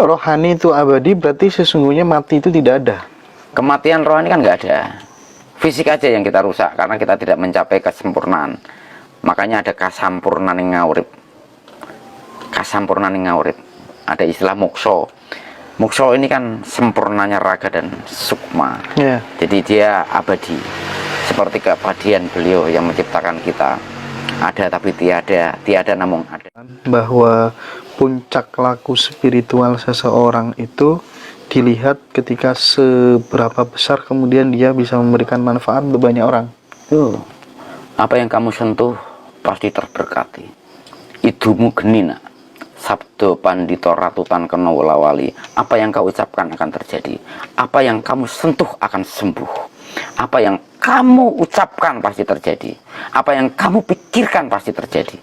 rohani itu abadi, berarti sesungguhnya mati itu tidak ada. Kematian rohani kan nggak ada. Fisik aja yang kita rusak karena kita tidak mencapai kesempurnaan. Makanya ada kasampurnan ing ngawurip. Kasampurnan ing ngawurip. Ada istilah mokso. Mokso ini kan sempurnanya raga dan sukma. Yeah. Jadi dia abadi. Seperti keabadian beliau yang menciptakan kita. Ada tapi tiada, tiada namun ada. Bahwa puncak laku spiritual seseorang itu dilihat ketika seberapa besar kemudian dia bisa memberikan manfaat untuk banyak orang. Tuh, apa yang kamu sentuh pasti terberkati. Idumu genina, sabdo pandito ratutan kena wali. Apa yang kau ucapkan akan terjadi. Apa yang kamu sentuh akan sembuh. Apa yang kamu ucapkan pasti terjadi. Apa yang kamu pikirkan pasti terjadi.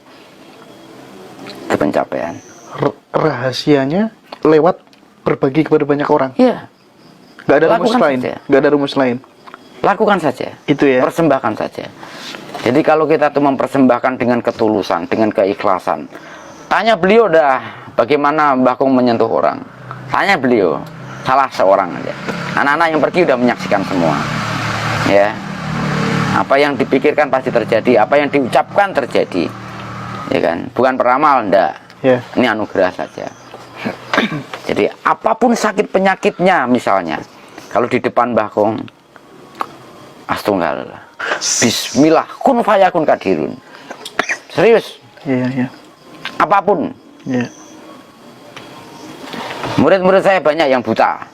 Itu pencapaian. Rahasianya lewat berbagi kepada banyak orang. Iya. Gak ada rumus Lakukan lain. saja. Gak ada rumus lain. Lakukan saja. Itu ya. Persembahkan saja. Jadi kalau kita tuh mempersembahkan dengan ketulusan, dengan keikhlasan. Tanya beliau dah, bagaimana Mbah Kung menyentuh orang. Tanya beliau, salah seorang aja. Anak-anak yang pergi udah menyaksikan semua. Ya. Apa yang dipikirkan pasti terjadi, apa yang diucapkan terjadi. Ya kan? Bukan peramal, enggak. Ya. Ini anugerah saja. Jadi apapun sakit penyakitnya misalnya, kalau di depan Mbah Kung, astunggal, bismillah, kun fayakun kadirun. Serius. Iya, iya. Apapun. Iya. Murid-murid saya banyak yang buta.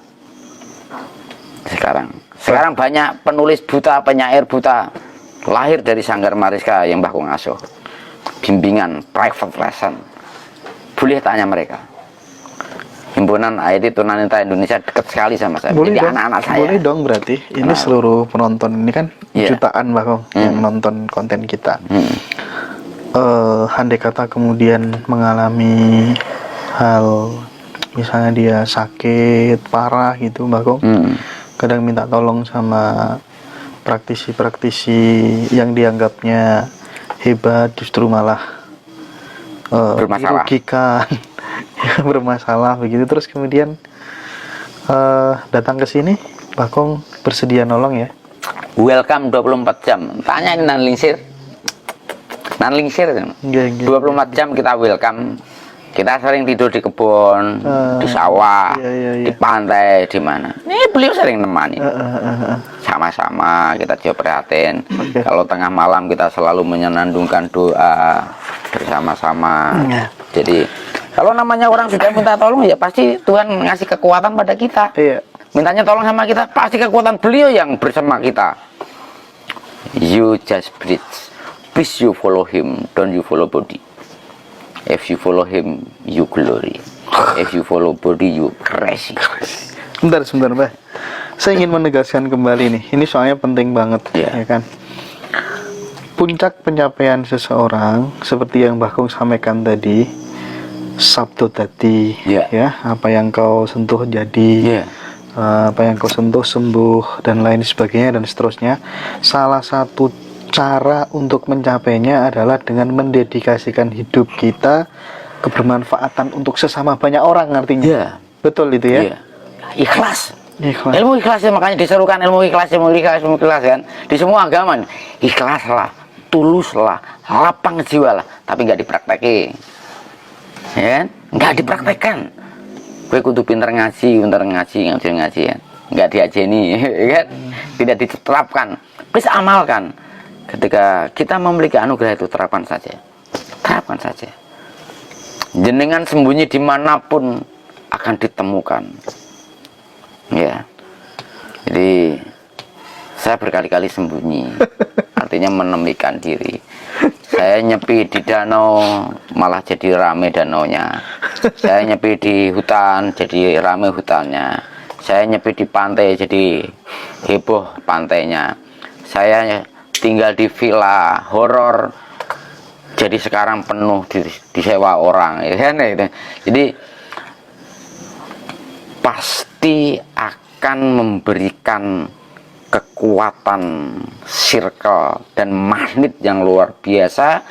Sekarang banyak penulis buta, penyair buta, lahir dari Sanggar Mariska yang Mbah Kung asuh. Bimbingan, private lesson. Boleh tanya mereka. Himpunan IT Tunanetra Indonesia dekat sekali sama saya. Boleh jadi dong, anak-anak saya. boleh dong berarti. Ini Kenapa? seluruh penonton ini kan jutaan Mbah Kung yang nonton konten kita. Andai kata kemudian mengalami hal, misalnya dia sakit parah gitu Mbah Kung, kadang minta tolong sama praktisi-praktisi yang dianggapnya hebat, justru malah Bermasalah. dirugikan, bermasalah begitu. Terus kemudian datang ke sini, Mbah Kung bersedia nolong ya. Welcome 24 jam. Tanya ini Nan Lingsir. Nan Lingsir. 24 jam kita welcome. Kita sering tidur di kebun, di sawah, di pantai, di mana. Ini beliau sering nemani. Sama-sama kita juga prihatin. Kalau tengah malam kita selalu menyenandungkan doa bersama-sama. Jadi kalau namanya orang sudah minta tolong ya pasti Tuhan ngasih kekuatan pada kita. Mintanya tolong sama kita, pasti kekuatan beliau yang bersama kita. You just breathe. Please you follow him, don't you follow body. If you follow him, you glory. If you follow body, you crazy. Sebentar Mbah. Saya ingin menegaskan kembali nih. Ini soalnya penting banget, ya kan. Puncak pencapaian seseorang seperti yang Mbah Kung sampaikan tadi, sabdo tadi, ya, apa yang kau sentuh jadi, apa yang kau sentuh sembuh dan lain sebagainya dan seterusnya. Salah satu cara untuk mencapainya adalah dengan mendedikasikan hidup kita kebermanfaatan untuk sesama banyak orang, artinya. Betul itu ya. Ikhlas. Ilmu ikhlas ya, makanya diserukan ilmu ikhlas kan. Di semua agama ikhlaslah, tuluslah, lapang jiwa lah, tapi nggak dipraktekin. Ya kan? Nggak dipraktekkan. Gue kudu pinter ngaji ya. Nggak diajeni, ya kan? Tidak diterapkan. Please amalkan. Ketika kita memiliki anugerah itu, terapkan saja. Jenengan sembunyi dimanapun akan ditemukan. Ya. Jadi saya berkali-kali sembunyi, artinya menemukan diri. Saya nyepi di danau malah jadi rame danaunya. Saya nyepi di hutan jadi rame hutannya. Saya nyepi di pantai jadi heboh pantainya. Saya tinggal di villa horor jadi sekarang penuh disewa orang, ya kan? Jadi pasti akan memberikan kekuatan circle dan magnet yang luar biasa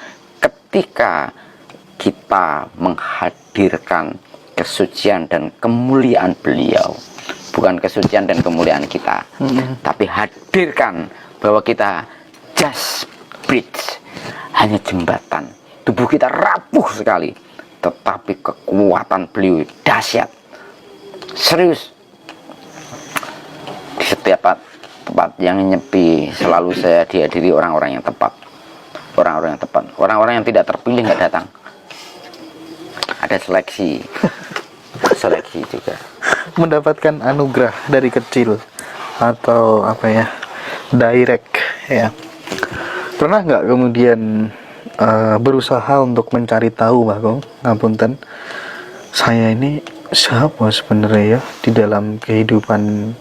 ketika kita menghadirkan kesucian dan kemuliaan beliau, bukan kesucian dan kemuliaan kita, tapi hadirkan bahwa kita just bridge, hanya jembatan. Tubuh kita rapuh sekali, tetapi kekuatan beliau dahsyat. Serius. Di setiap tempat yang nyepi selalu saya dihadiri orang-orang yang tepat. Orang-orang yang tepat. Orang-orang yang tidak terpilih nggak datang. Ada seleksi. Seleksi juga. Mendapatkan anugerah dari kecil atau apa ya, direct ya. Pernah nggak kemudian berusaha untuk mencari tahu, Bagong, ngapunten, saya ini siapa sebenarnya ya di dalam kehidupan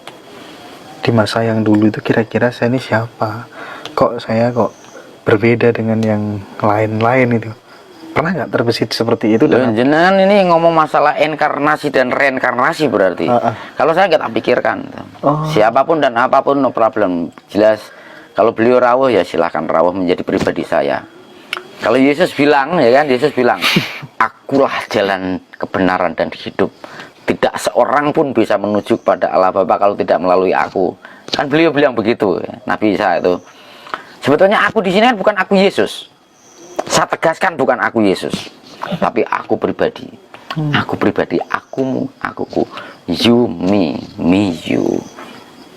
di masa yang dulu itu, kira-kira saya ini siapa, kok saya kok berbeda dengan yang lain-lain itu. Pernah nggak terbesit seperti itu? Jenengan ini ngomong masalah inkarnasi dan reinkarnasi berarti. Kalau saya nggak tak pikirkan. Siapapun dan apapun no problem. Jelas kalau beliau rawuh ya silahkan rawuh menjadi pribadi saya. Kalau Yesus bilang, ya kan, Yesus bilang, akulah jalan kebenaran dan hidup. Tidak seorang pun bisa menuju kepada Allah Bapa kalau tidak melalui aku. Kan beliau bilang begitu, ya, Nabi Isa itu. Sebetulnya aku di sini kan bukan aku Yesus. Saya tegaskan bukan aku Yesus, tapi aku pribadi. Aku pribadi, akumu, akuku. You, me, you.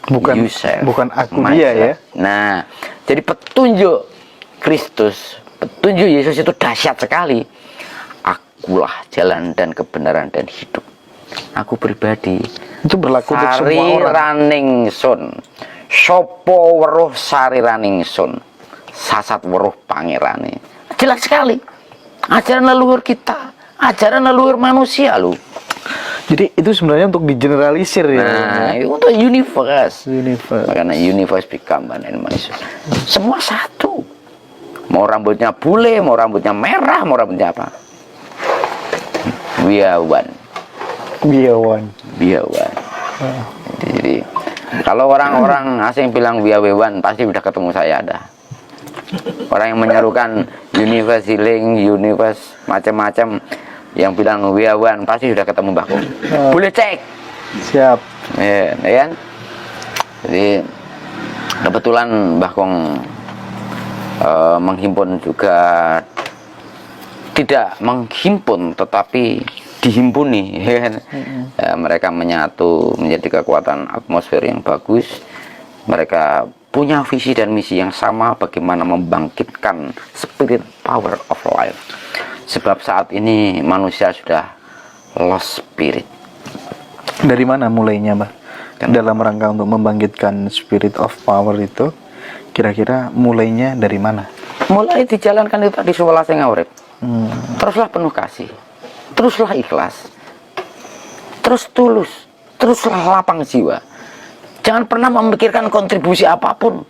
Bukan, yourself, bukan aku myself. dia ya. Nah, jadi petunjuk Kristus, petunjuk Yesus itu dahsyat sekali. Akulah jalan dan kebenaran dan hidup. Aku pribadi. Itu berlaku untuk semua Sari orang. raning sun, sopo weruh sari raning sun, sasat weruh pangerane. Jelas sekali. Ajaran leluhur kita, ajaran leluhur manusia loh. Jadi itu sebenarnya untuk digeneralisir ya. Nah, itu untuk universe. Universe. Karena universe become an animation. Semua satu. Mau rambutnya bule, mau rambutnya merah, mau rambutnya apa. We are one. We are one. We are one. Jadi kalau orang-orang asing bilang we are one, pasti udah ketemu saya ada. Orang yang menyerukan universe healing, universe macam-macam, yang bilang we are one, pasti sudah ketemu Mbah Kong. Boleh cek. Siap. Ya kan? Jadi kebetulan Mbah Kong menghimpun juga, tidak menghimpun tetapi dihimpuni, ya kan? Mereka menyatu menjadi kekuatan atmosfer yang bagus. Mereka punya visi dan misi yang sama, bagaimana membangkitkan spirit power of life. Sebab saat ini manusia sudah lost spirit. Dari mana mulainya, Mbak? Dalam rangka untuk membangkitkan spirit of power itu, kira-kira mulainya dari mana? Mulai dijalankan itu tadi sewelas sing urip. Teruslah penuh kasih, teruslah ikhlas, terus tulus, teruslah lapang jiwa. Jangan pernah memikirkan kontribusi apapun,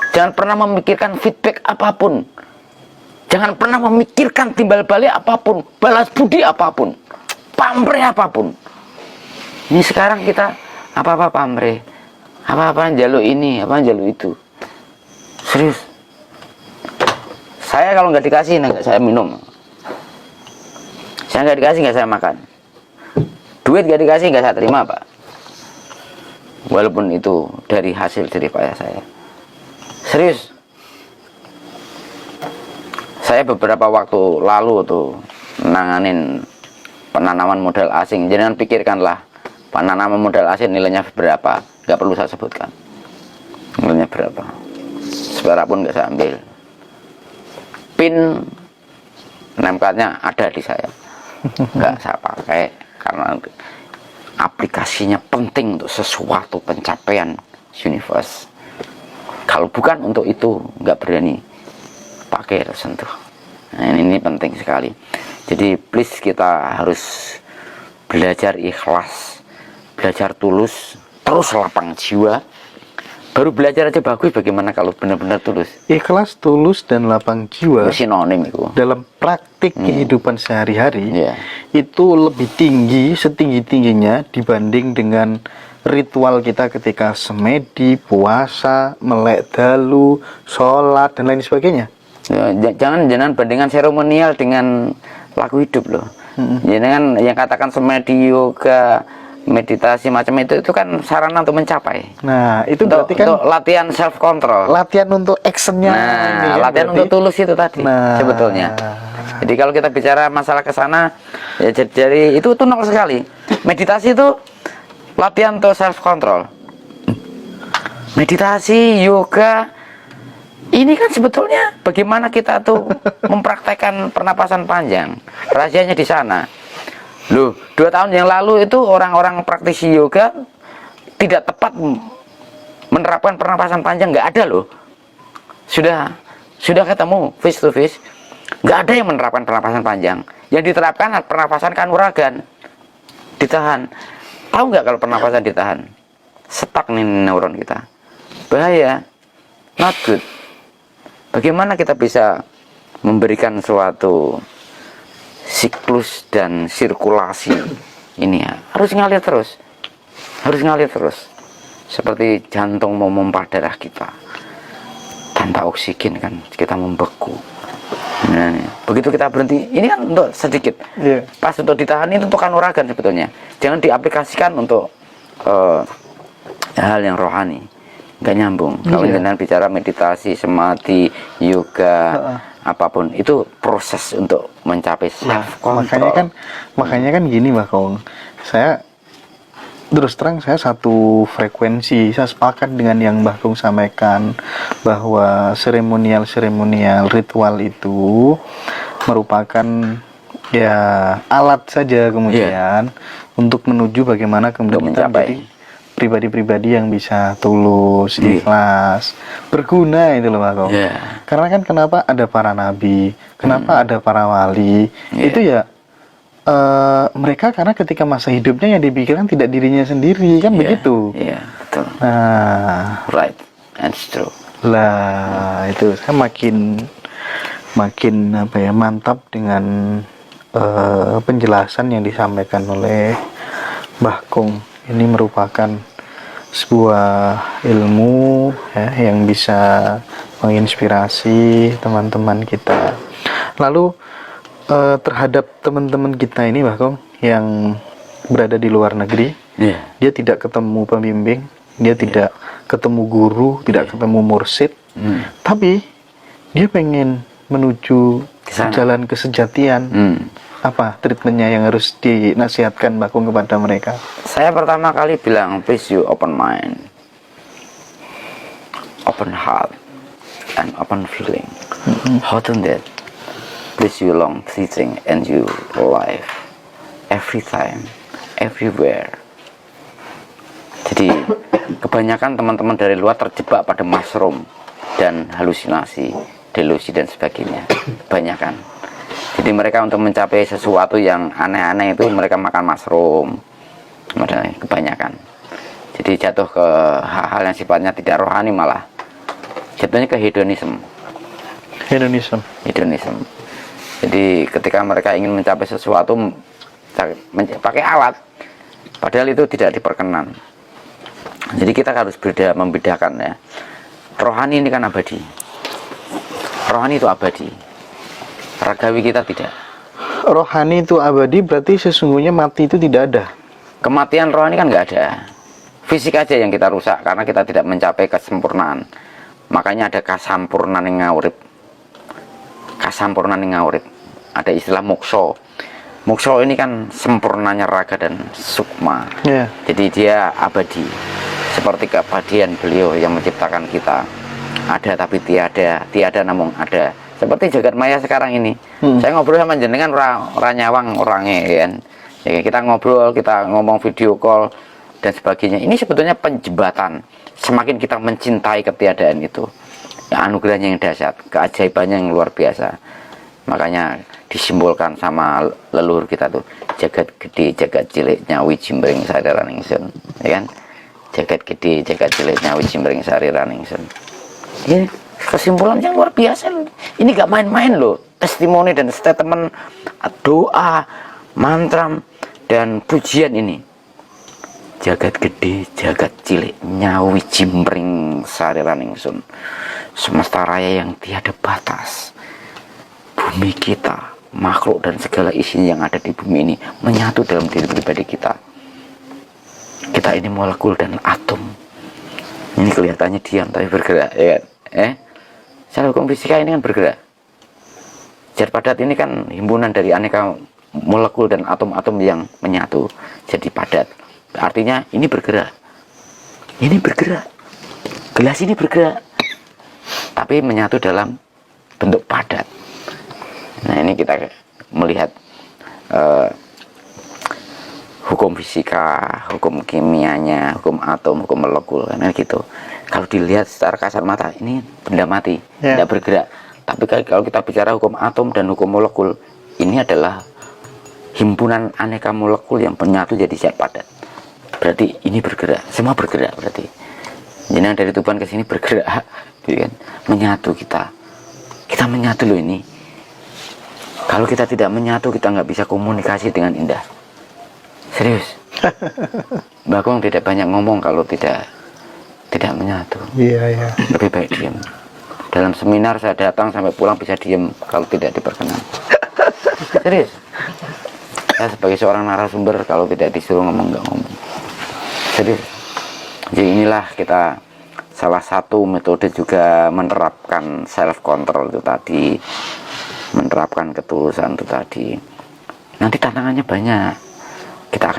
jangan pernah memikirkan feedback apapun, jangan pernah memikirkan timbal balik apapun, balas budi apapun, pamrih apapun. Ini sekarang kita apa-apa pamrih, apa-apa jaluk ini, apa jaluk itu. Serius. Saya kalau nggak dikasih, nggak saya minum. Saya nggak dikasih, nggak saya makan. Duit nggak dikasih, nggak saya terima, Pak. Walaupun itu dari hasil jerih payah saya. Serius. Saya beberapa waktu lalu tuh nanganin penanaman modal asing. Jangan pikirkanlah penanaman modal asing nilainya berapa. Nggak perlu saya sebutkan. Nilainya berapa. Seberapa pun nggak saya ambil. PIN name-cardnya ada di saya. Nggak saya pakai karena aplikasinya penting untuk sesuatu pencapaian universe. Kalau bukan untuk itu, nggak berani pakai atau sentuh. Nah, ini penting sekali. Jadi please kita harus belajar ikhlas, belajar tulus, terus lapang jiwa. Baru belajar aja bagus, bagaimana kalau benar-benar tulus. Ikhlas, tulus, dan lapang jiwa sinonim itu. Dalam praktik kehidupan sehari-hari itu lebih tinggi, setinggi-tingginya dibanding dengan ritual kita ketika semedi, puasa, melek dalu, sholat, dan lain sebagainya. Jangan bandingkan seremonial dengan laku hidup loh. Jadi kan yang katakan semedi yoga, meditasi macam itu kan sarana untuk mencapai. Nah, itu berarti kan untuk latihan self control. Latihan untuk actionnya. Nah, ini kan latihan berarti. untuk tulus itu tadi sebetulnya. Jadi kalau kita bicara masalah ke sana, ya jadi itu nol sekali. Meditasi itu latihan untuk self control. Meditasi, yoga, ini kan sebetulnya bagaimana kita tuh mempraktekkan pernapasan panjang. Rahasianya di sana. Loh, 2 tahun yang lalu itu orang-orang praktisi yoga tidak tepat menerapkan pernapasan panjang, nggak ada loh. Sudah ketemu face to face, nggak ada yang menerapkan pernapasan panjang. Yang diterapkan pernapasan kanuragan, ditahan. Tahu nggak kalau pernapasan ditahan? Stuck nih neuron kita. Bahaya, not good. Bagaimana kita bisa memberikan suatu siklus dan sirkulasi ini ya? Harus ngalir terus, seperti jantung mau memompa darah kita. Tanpa oksigen kan kita membeku. Nah, begitu kita berhenti, ini kan untuk sedikit. Pas untuk ditahan itu untuk kanuragan sebetulnya. Jangan diaplikasikan untuk hal yang rohani. Nggak nyambung. Kalau dengan bicara meditasi, samadhi, yoga, apapun itu proses untuk mencapai self control. Makanya kan gini Mbak Kong, saya terus terang saya satu frekuensi, saya sepakat dengan yang Mbak Kong sampaikan bahwa seremonial ritual itu merupakan ya alat saja kemudian untuk menuju bagaimana kemudian kita menjadi pribadi-pribadi yang bisa tulus, ikhlas, berguna itu loh Pak Kong. Karena kan kenapa ada para nabi, kenapa ada para wali, itu ya mereka karena ketika masa hidupnya yang dipikirkan tidak dirinya sendiri kan begitu. Betul. Nah, Right, that's true. Lah itu saya makin apa ya mantap dengan penjelasan yang disampaikan oleh Mbah Kong. Ini merupakan sebuah ilmu ya, yang bisa menginspirasi teman-teman kita. Lalu terhadap teman-teman kita ini Mbah Kong yang berada di luar negeri, dia tidak ketemu pembimbing, dia tidak ketemu guru, tidak ketemu mursyid, tapi dia pengen menuju jalan kesejatian. Apa treatmentnya yang harus dinasihatkan Mbak Kong kepada mereka? Saya pertama kali bilang, please you open mind, open heart, and open feeling. How to that? Please you long teaching and you life every time, everywhere. Jadi kebanyakan teman-teman dari luar terjebak pada mushroom dan halusinasi, delusi dan sebagainya. Kebanyakan. Jadi mereka untuk mencapai sesuatu yang aneh-aneh itu mereka makan mushroom, kebanyakan. Jadi jatuh ke hal-hal yang sifatnya tidak rohani, malah jatuhnya ke hedonisme. Jadi ketika mereka ingin mencapai sesuatu pakai alat, padahal itu tidak diperkenan. Jadi kita harus membedakan ya. Rohani ini kan abadi. Rohani itu abadi. Ragawi kita tidak. Rohani itu abadi berarti sesungguhnya mati itu tidak ada. Kematian rohani kan nggak ada. Fisik aja yang kita rusak karena kita tidak mencapai kesempurnaan. Makanya ada kasampurnan yang ngawurip. Kasampurnan yang ngawurip. Ada istilah mokso. Mokso ini kan sempurnanya raga dan sukma. Jadi dia abadi. Seperti keabadian beliau yang menciptakan kita. Ada tapi tiada, tiada namun ada. Seperti jagat maya sekarang ini. Saya ngobrol sama jenengan orang nyawang orangnya kan. Ya, kita ngobrol, kita ngomong video call dan sebagainya. Ini sebetulnya penjembatan. Semakin kita mencintai ketiadaan itu, ya, anugerahnya yang dahsyat, keajaibannya yang luar biasa. Makanya disimbolkan sama leluhur kita tuh, jagat gede, jagat cilik, nyawi jimbring sari raningsun, ya kan? Jagat gede, jagat cilik, nyawi jimbring sari raningsun. Ini kesimpulan yang luar biasa loh. Ini gak main-main loh. Testimoni dan statement, doa, mantra dan pujian ini. Jagat gede, jagat cilik, nyawi jimbring sari raningsun. Semesta raya yang tiada batas. Bumi kita, makhluk dan segala isi yang ada di bumi ini menyatu dalam diri pribadi kita. Kita ini molekul dan atom. Ini kelihatannya diam tapi bergerak, ya kan? Secara hukum fisika ini kan bergerak. Zat padat ini kan himpunan dari aneka molekul dan atom-atom yang menyatu jadi padat. Artinya ini bergerak. Ini bergerak. Gelas ini bergerak. Tapi menyatu dalam bentuk padat. Nah, ini kita melihat hukum fisika, hukum kimianya, hukum atom, hukum molekul, karena gitu. Kalau dilihat secara kasar mata, ini benda mati, tidak bergerak. Tapi kalau kita bicara hukum atom dan hukum molekul, ini adalah himpunan aneka molekul yang menyatu jadi zat padat. Berarti ini bergerak, semua bergerak berarti. Jadi dari Tuban ke sini bergerak, gitu kan? Menyatu kita. Kita menyatu loh ini. Kalau kita tidak menyatu, kita nggak bisa komunikasi dengan indah. Serius. Mbak Kong tidak banyak ngomong kalau tidak menyatu. Iya. Lebih baik diam. Dalam seminar saya datang sampai pulang bisa diam kalau tidak diperkenan. Serius. Saya sebagai seorang narasumber kalau tidak disuruh ngomong nggak ngomong. Serius. Jadi inilah kita salah satu metode juga menerapkan self control itu tadi, menerapkan ketulusan itu tadi. Nanti tantangannya banyak. Kita akan